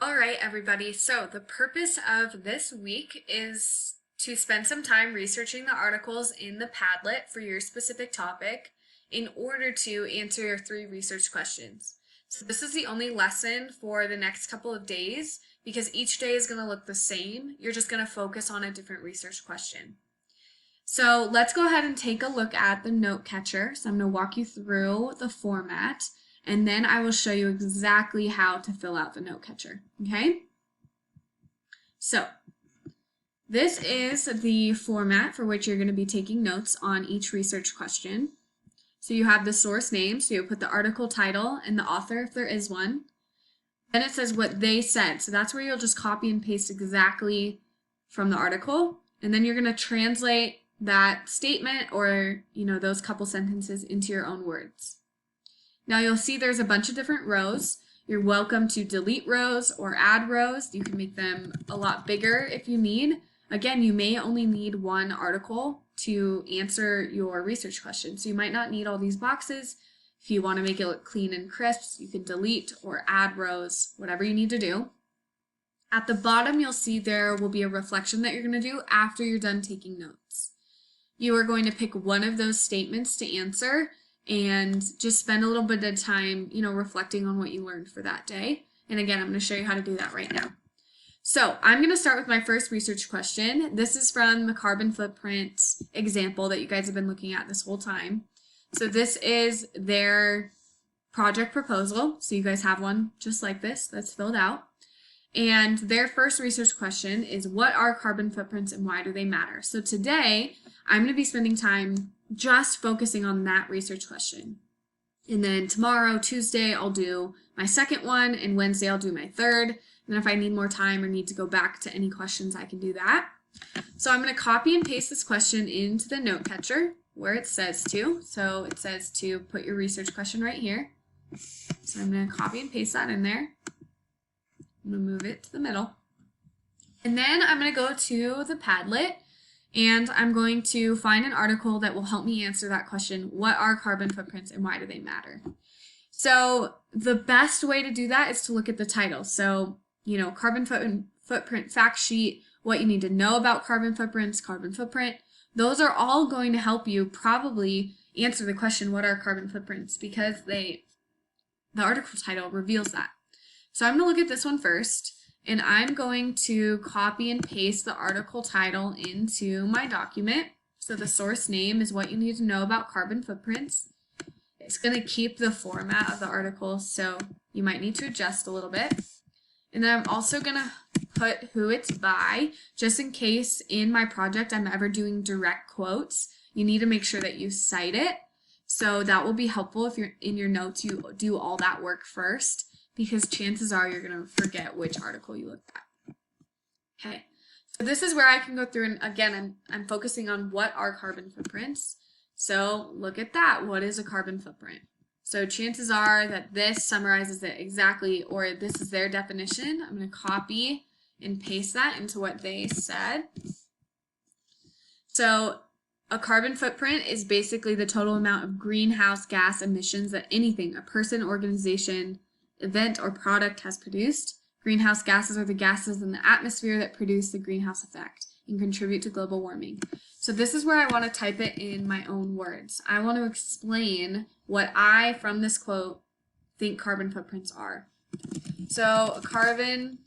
All right, everybody. So the purpose of this week is to spend some time researching the articles in the Padlet for your specific topic in order to answer your 3 research questions. So this is the only lesson for the next couple of days because each day is going to look the same. You're just going to focus on a different research question. So let's go ahead and take a look at the note catcher. So I'm going to walk you through the format and then I will show you exactly how to fill out the note catcher. Okay? So this is the format for which you're going to be taking notes on each research question. So you have the source name, so you put the article title and the author if there is one. Then it says what they said. So that's where you'll just copy and paste exactly from the article. And then you're going to translate that statement or, those couple sentences into your own words. Now you'll see there's a bunch of different rows. You're welcome to delete rows or add rows. You can make them a lot bigger if you need. Again, you may only need one article to answer your research question. So you might not need all these boxes. If you want to make it look clean and crisp, you can delete or add rows, whatever you need to do. At the bottom, you'll see there will be a reflection that you're going to do after you're done taking notes. You are going to pick one of those statements to answer and just spend a little bit of time, reflecting on what you learned for that day. And again, I'm going to show you how to do that right now. So I'm going to start with my first research question. This is from the carbon footprint example that you guys have been looking at this whole time. So this is their project proposal. So you guys have one just like this that's filled out. And their first research question is, what are carbon footprints and why do they matter? So today, I'm going to be spending time just focusing on that research question. And then tomorrow, Tuesday, I'll do my second one, and Wednesday, I'll do my third. And if I need more time or need to go back to any questions, I can do that. So I'm going to copy and paste this question into the note catcher where it says to. So it says to put your research question right here. So I'm going to copy and paste that in there. I'm going to move it to the middle. And then I'm going to go to the Padlet and I'm going to find an article that will help me answer that question. What are carbon footprints and why do they matter? So the best way to do that is to look at the title. So, carbon footprint fact sheet, what you need to know about carbon footprints, carbon footprint. Those are all going to help you probably answer the question, what are carbon footprints? Because the article title reveals that. So I'm going to look at this one first, and I'm going to copy and paste the article title into my document. So the source name is what you need to know about carbon footprints. It's going to keep the format of the article, so you might need to adjust a little bit. And then I'm also going to put who it's by, just in case in my project I'm ever doing direct quotes. You need to make sure that you cite it. So that will be helpful if you're in your notes, you do all that work first, because chances are you're going to forget which article you looked at. Okay, so this is where I can go through, and again, I'm focusing on what are carbon footprints. So look at that. What is a carbon footprint? So chances are that this summarizes it exactly, or this is their definition. I'm going to copy and paste that into what they said. So a carbon footprint is basically the total amount of greenhouse gas emissions that anything, a person, organization, event, or product has produced. Greenhouse gases are the gases in the atmosphere that produce the greenhouse effect and contribute to global warming. So this is where I want to type it in my own words. I want to explain what I, from this quote, think carbon footprints are. So a carbon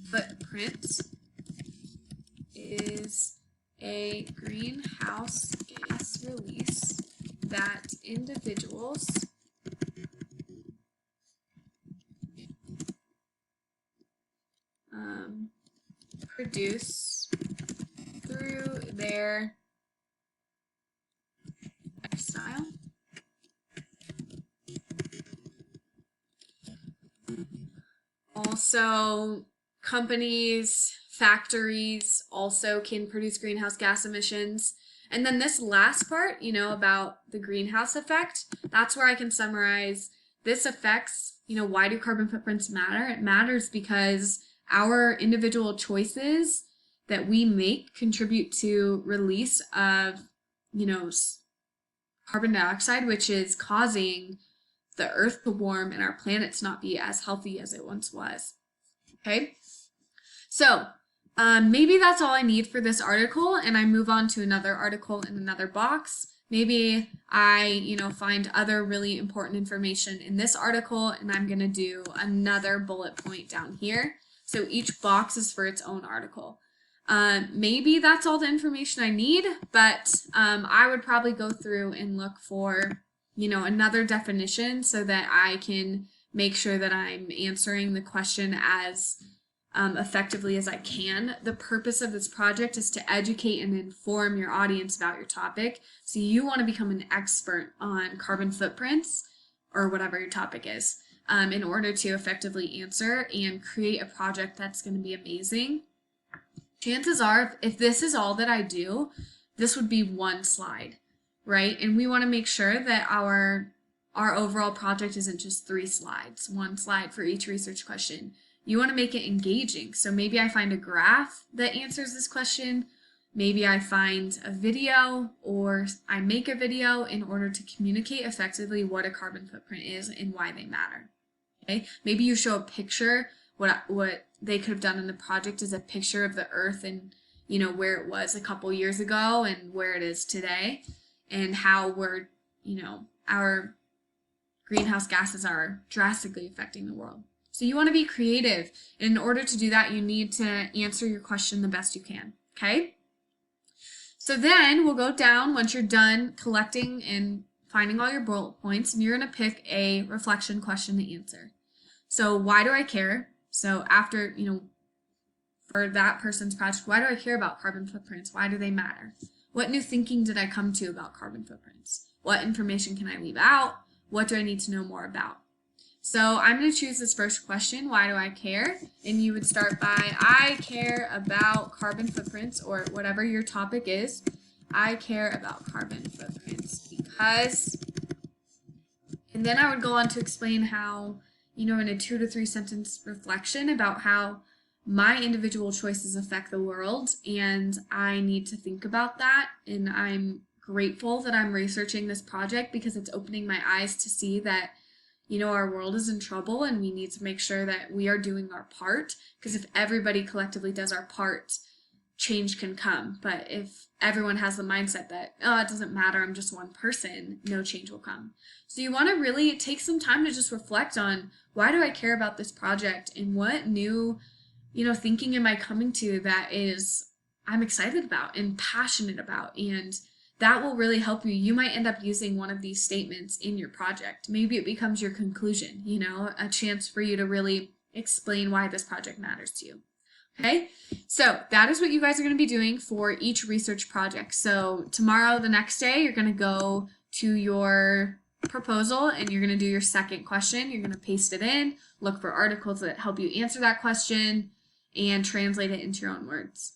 footprint is a greenhouse gas release that individuals produce through their lifestyle, also companies, factories also can produce greenhouse gas emissions. And then this last part, about the greenhouse effect, that's where I can summarize this affects, why do carbon footprints matter? It matters because our individual choices that we make contribute to release of, carbon dioxide, which is causing the earth to warm and our planet to not be as healthy as it once was. Okay, so maybe that's all I need for this article, and I move on to another article in another box. Maybe I, find other really important information in this article, and I'm going to do another bullet point down here. So each box is for its own article. Maybe that's all the information I need, but I would probably go through and look for, another definition so that I can make sure that I'm answering the question as effectively as I can. The purpose of this project is to educate and inform your audience about your topic. So you want to become an expert on carbon footprints or whatever your topic is in order to effectively answer and create a project that's going to be amazing. Chances are, if this is all that I do, this would be one slide, right? And we want to make sure that our overall project isn't just 3 slides, 1 slide for each research question. You want to make it engaging. So maybe I find a graph that answers this question. Maybe I find a video, or I make a video in order to communicate effectively what a carbon footprint is and why they matter. Okay? Maybe you show a picture. What they could have done in the project is a picture of the Earth and where it was a couple years ago and where it is today, and how we're our greenhouse gases are drastically affecting the world. So you want to be creative. In order to do that, you need to answer your question the best you can, okay? So then we'll go down once you're done collecting and finding all your bullet points, and you're going to pick a reflection question to answer. So why do I care? So after, for that person's project, why do I care about carbon footprints? Why do they matter? What new thinking did I come to about carbon footprints? What information can I leave out? What do I need to know more about? So I'm going to choose this first question, why do I care? And you would start by, I care about carbon footprints, or whatever your topic is. I care about carbon footprints because, and then I would go on to explain how, in a 2 to 3 sentence reflection about how my individual choices affect the world, and I need to think about that, and I'm grateful that I'm researching this project because it's opening my eyes to see that our world is in trouble and we need to make sure that we are doing our part, because if everybody collectively does our part, change can come. But if everyone has the mindset that, oh, it doesn't matter, I'm just one person, no change will come. So you want to really take some time to just reflect on, why do I care about this project, and what new, thinking am I coming to that is I'm excited about and passionate about, and that will really help you. You might end up using one of these statements in your project. Maybe it becomes your conclusion, a chance for you to really explain why this project matters to you. Okay, so that is what you guys are going to be doing for each research project. So tomorrow, the next day, you're going to go to your proposal and you're going to do your second question. You're going to paste it in, look for articles that help you answer that question, and translate it into your own words.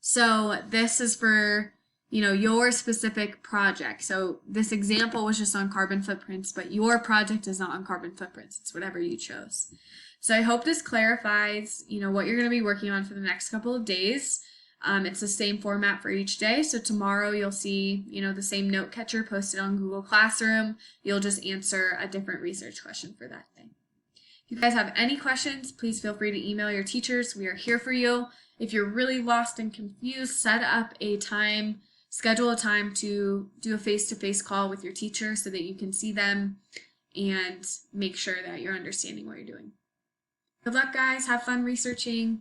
So this is for your specific project. So this example was just on carbon footprints, but your project is not on carbon footprints. It's whatever you chose. So I hope this clarifies, what you're going to be working on for the next couple of days. It's the same format for each day. So tomorrow you'll see, the same note catcher posted on Google Classroom. You'll just answer a different research question for that day. If you guys have any questions, please feel free to email your teachers. We are here for you. If you're really lost and confused, set up a time. Schedule a time to do a face-to-face call with your teacher so that you can see them and make sure that you're understanding what you're doing. Good luck, guys. Have fun researching.